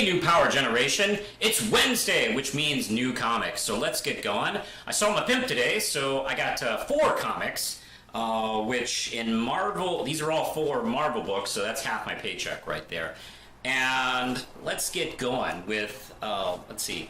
Hey, new power generation. It's Wednesday, which means new comics. So let's get going. I saw my pimp today, so I got 4 comics, which in Marvel, these are all 4 Marvel books, so that's half my paycheck right there. And let's get going with, let's see.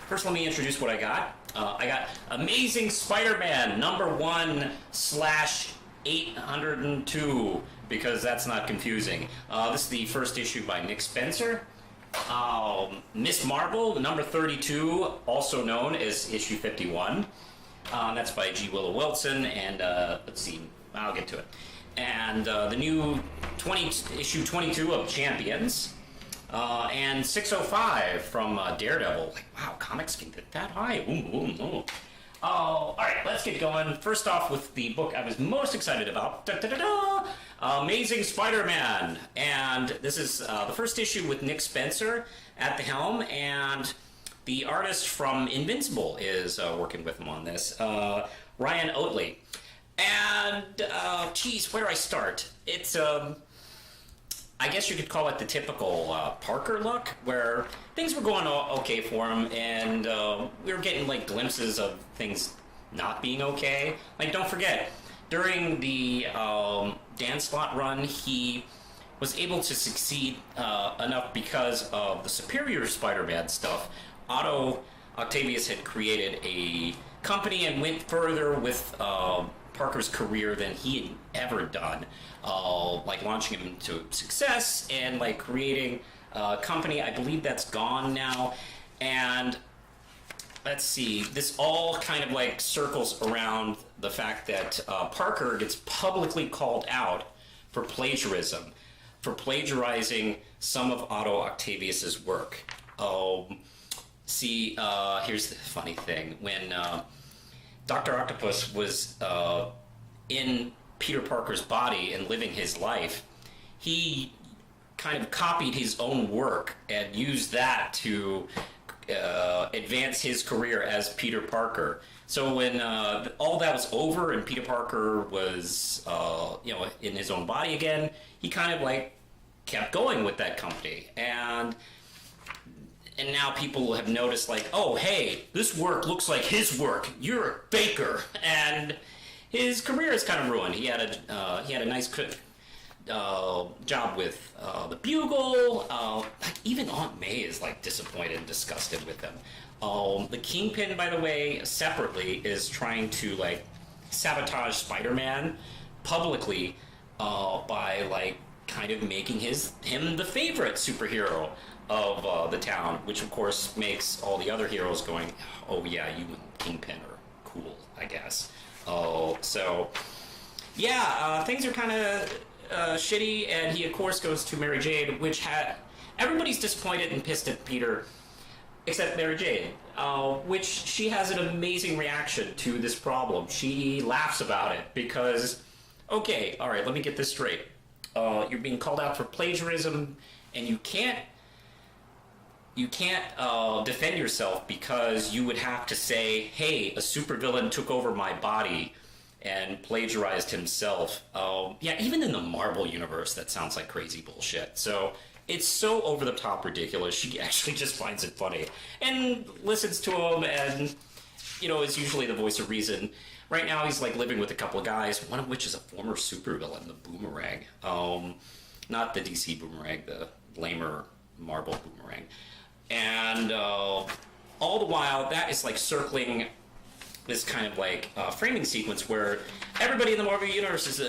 First, let me introduce what I got. I got Amazing Spider-Man #1/802, because that's not confusing. This is the first issue by Nick Spencer. Miss Marvel #32, also known as issue 51. That's by G. Willow Wilson, and let's see, I'll get to it. And the new issue 22 of Champions, and 605 from Daredevil. Like, wow, comics can get that high. Ooh. All right, let's get going. First off with the book I was most excited about. Amazing Spider-Man. And this is the first issue with Nick Spencer at the helm, and the artist from Invincible is working with him on this, Ryan Oatley. And, geez, where do I start? It's, I guess you could call it the typical Parker look, where things were going okay for him, and we were getting like glimpses of things not being okay. Like, don't forget, during the Dan Slott run, he was able to succeed enough because of the Superior Spider-Man stuff. Otto Octavius had created a company and went further with Parker's career than he had ever done, like launching him to success and like creating a company. I believe that's gone now. And let's see, this all kind of like circles around the fact that Parker gets publicly called out for plagiarism, for plagiarizing some of Otto Octavius's work. Here's the funny thing. When Dr. Octopus was in Peter Parker's body and living his life, he kind of copied his own work and used that to advance his career as Peter Parker. So when all that was over and Peter Parker was in his own body again, he kind of like kept going with that company. And now people have noticed, like, oh, hey, this work looks like his work. You're a faker. And his career is kind of ruined. He had a nice job with the Bugle. Even Aunt May is like disappointed and disgusted with him. The Kingpin, by the way, separately is trying to like sabotage Spider-Man publicly by like kind of making him the favorite superhero of the town, which of course makes all the other heroes going, oh yeah, you and Kingpin are cool, I guess. So yeah, things are kind of shitty, and he of course goes to Mary Jane, which everybody's disappointed and pissed at Peter except Mary Jane, which she has an amazing reaction to this problem. She laughs about it because, okay, all right, let me get this straight. You're being called out for plagiarism, and you can't defend yourself because you would have to say, hey, a supervillain took over my body and plagiarized himself. Yeah, even in the Marvel universe, that sounds like crazy bullshit. So it's so over-the-top ridiculous, she actually just finds it funny and listens to him, and, is usually the voice of reason. Right now, he's like living with a couple of guys, one of which is a former supervillain, the Boomerang. Not the DC Boomerang, the lamer Marvel Boomerang. And all the while, that is like circling this kind of like framing sequence where everybody in the Marvel Universe is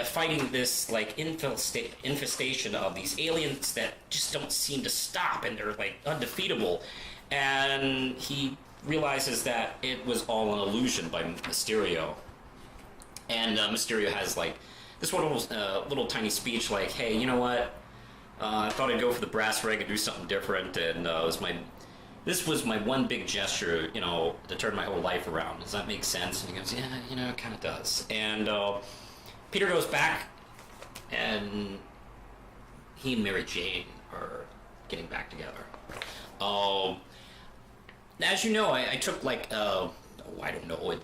fighting this like infestation of these aliens that just don't seem to stop, and they're like undefeatable. And he realizes that it was all an illusion by Mysterio. And Mysterio has like this one little tiny speech like, hey, you know what? I thought I'd go for the brass ring and do something different, and this was my one big gesture, to turn my whole life around. Does that make sense? And he goes, yeah, it kind of does. And Peter goes back, and he and Mary Jane are getting back together. As you know, I took like, a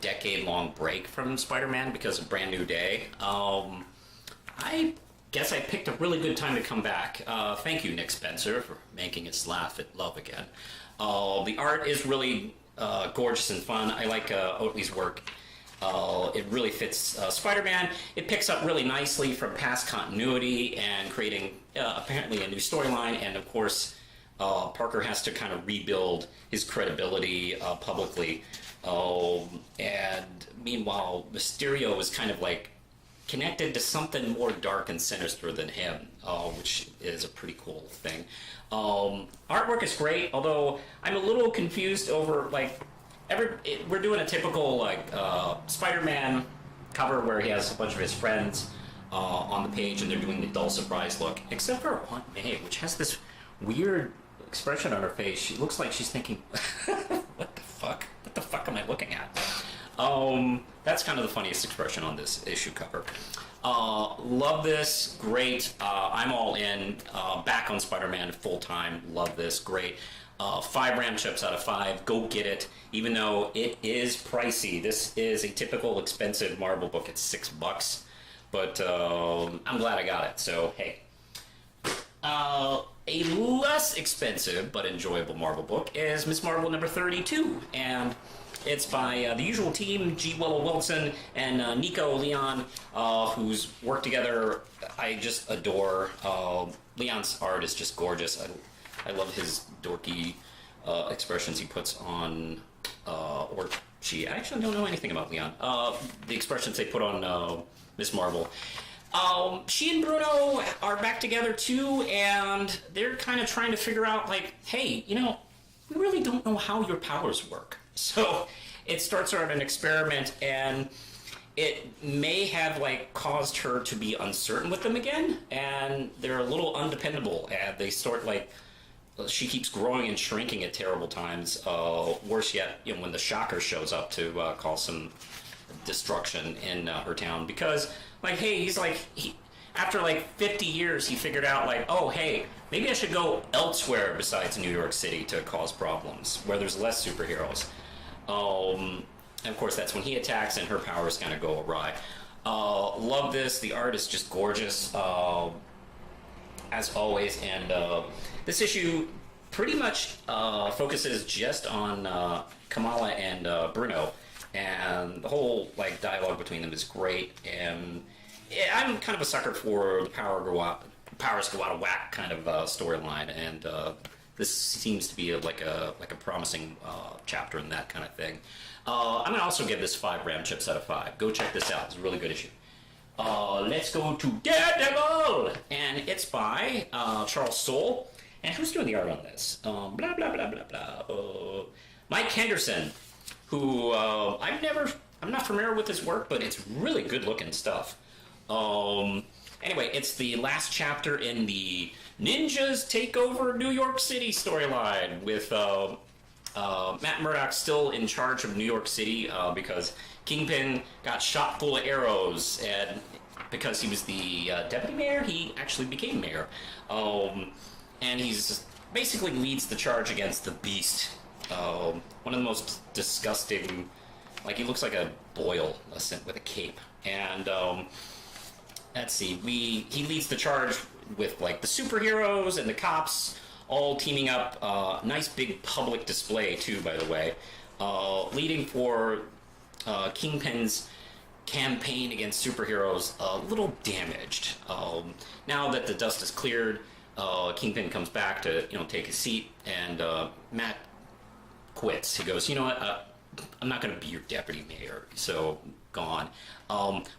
decade-long break from Spider-Man because of Brand New Day. I guess I picked a really good time to come back. Thank you, Nick Spencer, for making us laugh at love again. The art is really gorgeous and fun. I like Oatley's work. It really fits Spider-Man. It picks up really nicely from past continuity and creating apparently a new storyline. And of course, Parker has to kind of rebuild his credibility publicly. And meanwhile, Mysterio is kind of like connected to something more dark and sinister than him, which is a pretty cool thing. Artwork is great, although I'm a little confused over like we're doing a typical like Spider-Man cover where he has a bunch of his friends on the page and they're doing the dull surprise look, except for Aunt May, which has this weird expression on her face. She looks like she's thinking, "What the fuck? What the fuck am I looking at?" That's kind of the funniest expression on this issue cover. Love this, great. I'm all in. Back on Spider-Man full time. Love this, great. 5 Ram chips out of 5. Go get it. Even though it is pricey, this is a typical expensive Marvel book. It's $6, but I'm glad I got it. So hey. A less expensive but enjoyable Marvel book is Miss Marvel number 32, and it's by the usual team, G. Willow Wilson and Nico Leon, who's worked together. I just adore. Leon's art is just gorgeous. I love his dorky expressions he puts on, or she. I actually don't know anything about Leon. The expressions they put on Miss Marvel. She and Bruno are back together too, and they're kind of trying to figure out, like, hey, you know, we really don't know how your powers work. So it starts out an experiment, and it may have, like, caused her to be uncertain with them again, and they're a little undependable, and they start, like, she keeps growing and shrinking at terrible times. Worse yet, you know, when the Shocker shows up to cause some destruction in her town, because like, hey, he's like, after like 50 years, he figured out like, oh, hey, maybe I should go elsewhere besides New York City to cause problems, where there's less superheroes. And of course, that's when he attacks and her powers kind of go awry. Love this. The art is just gorgeous, as always. And this issue pretty much focuses just on Kamala and Bruno. And the whole like dialogue between them is great, and I'm kind of a sucker for the powers go out of whack kind of storyline, and this seems to be like a promising chapter in that kind of thing. I'm gonna also give this 5 Ram chips out of 5. Go check this out; it's a really good issue. Let's go to Daredevil, and it's by Charles Soule. And who's doing the art on this? Blah blah blah blah blah. Mike Henderson, who I'm not familiar with his work, but it's really good looking stuff. Anyway, it's the last chapter in the Ninjas Take Over New York City storyline with Matt Murdock still in charge of New York City because Kingpin got shot full of arrows, and because he was the deputy mayor, he actually became mayor. And he's basically leads the charge against the Beast. One of the most disgusting, like he looks like a boil with a cape. And let's see, he leads the charge with like the superheroes and the cops all teaming up. Nice big public display too, by the way, leading for Kingpin's campaign against superheroes a little damaged. Now that the dust is cleared, Kingpin comes back to take his seat, and Matt quits. He goes, you know what, I'm not going to be your deputy mayor, so gone.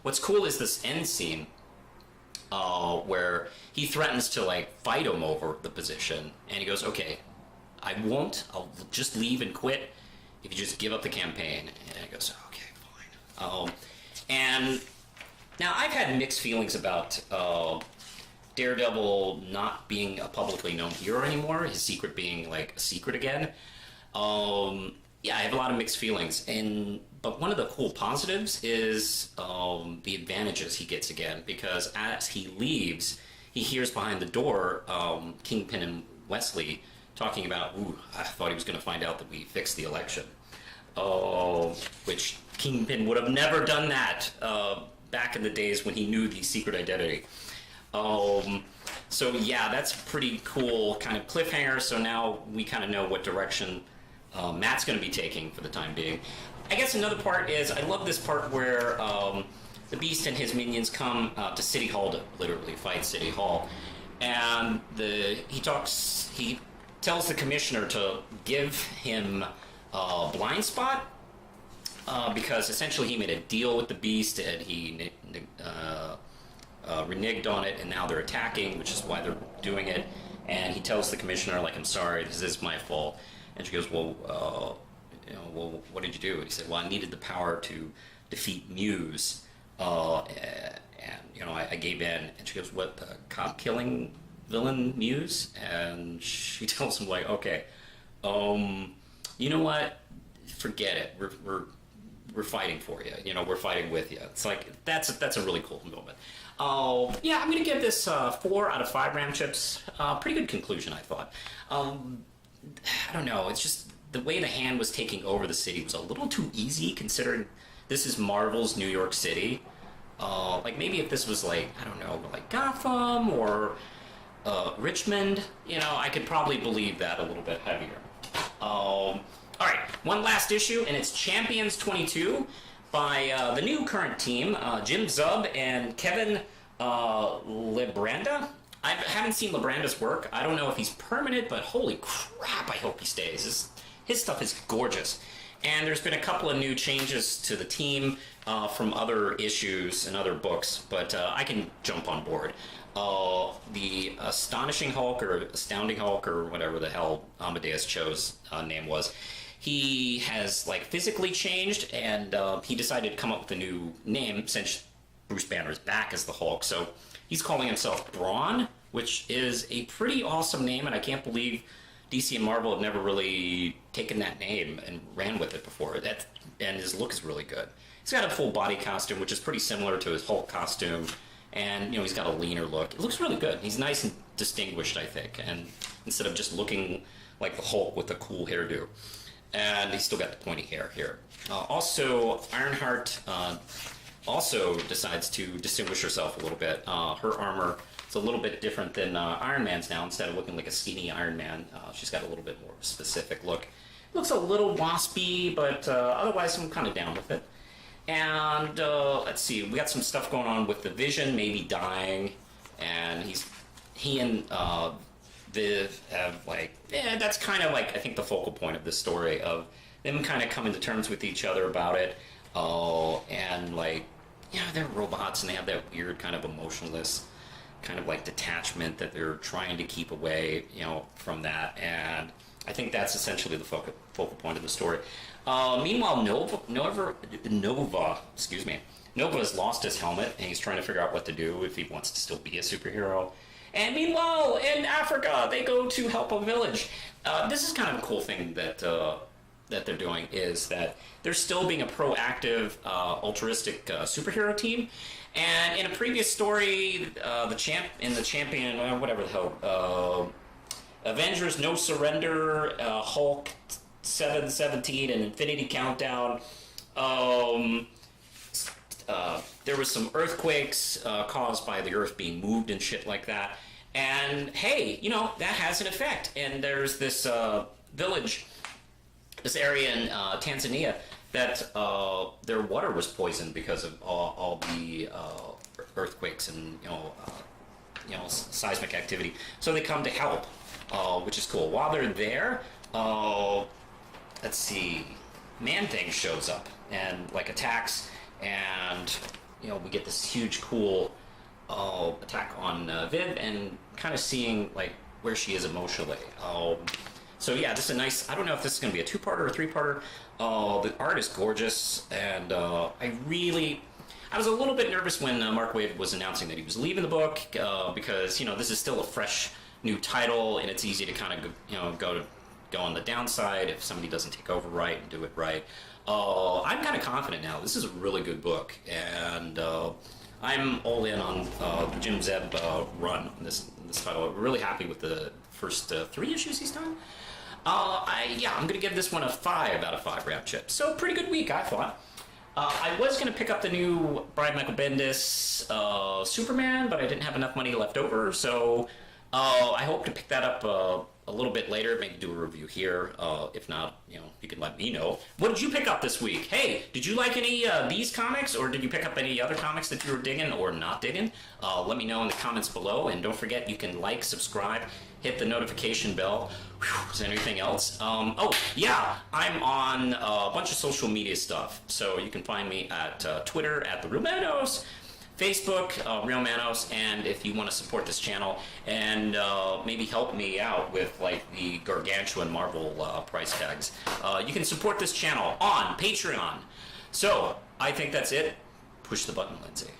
What's cool is this end scene where he threatens to like fight him over the position, and he goes, okay, I'll just leave and quit if you just give up the campaign. And he goes, okay, fine. And now I've had mixed feelings about Daredevil not being a publicly known hero anymore, his secret being like a secret again. Yeah, I have a lot of mixed feelings, but one of the cool positives is the advantages he gets again, because as he leaves, he hears behind the door Kingpin and Wesley talking about, ooh, I thought he was going to find out that we fixed the election. Which Kingpin would have never done that back in the days when he knew the secret identity. So yeah, that's pretty cool kind of cliffhanger. So now we kind of know what direction Matt's going to be taking for the time being. I guess another part is I love this part where the Beast and his minions come to City Hall to literally fight City Hall, and he tells the commissioner to give him a blind spot because essentially he made a deal with the Beast and he reneged on it, and now they're attacking, which is why they're doing it. And he tells the commissioner, like, I'm sorry, this is my fault. And she goes, well, what did you do? And he said, well, I needed the power to defeat Muse, and I gave in. And she goes, what, the cop killing villain Muse? And she tells him, like, okay, you know what? Forget it. We're fighting for you. We're fighting with you. It's like that's a really cool moment. Yeah, I'm gonna give this 4 out of 5 RAM chips. Pretty good conclusion, I thought. I don't know. It's just the way the hand was taking over the city was a little too easy, considering this is Marvel's New York City. Like maybe if this was like, I don't know, like Gotham or Richmond, I could probably believe that a little bit heavier. All right, one last issue, and it's Champions 22 by the new current team, Jim Zub and Kevin Libranda. I haven't seen Libranda's work. I don't know if he's permanent, but holy crap, I hope he stays. His stuff is gorgeous. And there's been a couple of new changes to the team from other issues and other books, but I can jump on board. The Astonishing Hulk, or Astounding Hulk, or whatever the hell Amadeus Cho's name was, he has like physically changed, and he decided to come up with a new name since Bruce Banner is back as the Hulk. So he's calling himself Brawn, which is a pretty awesome name, and I can't believe DC and Marvel have never really taken that name and ran with it before. And his look is really good. He's got a full body costume, which is pretty similar to his Hulk costume, and he's got a leaner look. It looks really good. He's nice and distinguished, I think, and instead of just looking like the Hulk with a cool hairdo. And he's still got the pointy hair here. Also, Ironheart also decides to distinguish herself a little bit. Her armor is a little bit different than Iron Man's now. Instead of looking like a skinny Iron Man, she's got a little bit more of a specific look. Looks a little waspy, but otherwise I'm kind of down with it. And let's see, we got some stuff going on with the Vision maybe dying, and he and Viv have that's kind of like I think the focal point of this story, of them kind of coming to terms with each other about it. And they're robots and they have that weird kind of emotionless kind of like detachment that they're trying to keep away, from that. And I think that's essentially the focal point of the story. Meanwhile, Nova has lost his helmet and he's trying to figure out what to do if he wants to still be a superhero. And meanwhile, in Africa, they go to help a village. This is kind of a cool thing that they're doing, is that they're still being a proactive, altruistic superhero team. And in a previous story, the Champion, whatever the hell, Avengers No Surrender, Hulk 717, and Infinity Countdown. There was some earthquakes caused by the Earth being moved and shit like that. And hey, that has an effect. And there's this village, this area in Tanzania, that their water was poisoned because of all the earthquakes and seismic activity. So they come to help, which is cool. While they're there, let's see, Man-Thing shows up and attacks, and we get this huge cool attack on Viv, and kind of seeing where she is emotionally. So yeah, this is a nice, I don't know if this is going to be a 2-parter or a 3-parter. The art is gorgeous, and I was a little bit nervous when Mark Waid was announcing that he was leaving the book, because this is still a fresh new title, and it's easy to kind of go on the downside if somebody doesn't take over right and do it right. I'm kind of confident now. This is a really good book, and I'm all in on the Jim Zeb run on this title. I'm really happy with the first 3 issues he's done. I'm going to give this one a 5 out of 5 RAM chips. So pretty good week, I thought. I was going to pick up the new Brian Michael Bendis Superman, but I didn't have enough money left over, so I hope to pick that up a little bit later, maybe do a review here. If not, you can let me know. What did you pick up this week? Hey, did you like any these comics, or did you pick up any other comics that you were digging or not digging? Let me know in the comments below, and don't forget you can like, subscribe, hit the notification bell. Whew, is there anything else? Oh, yeah, I'm on a bunch of social media stuff, so you can find me at Twitter at The Real Manos, Facebook, Real Manos, and if you want to support this channel and maybe help me out with like the gargantuan Marvel price tags, you can support this channel on Patreon. So, I think that's it. Push the button, Lindsay.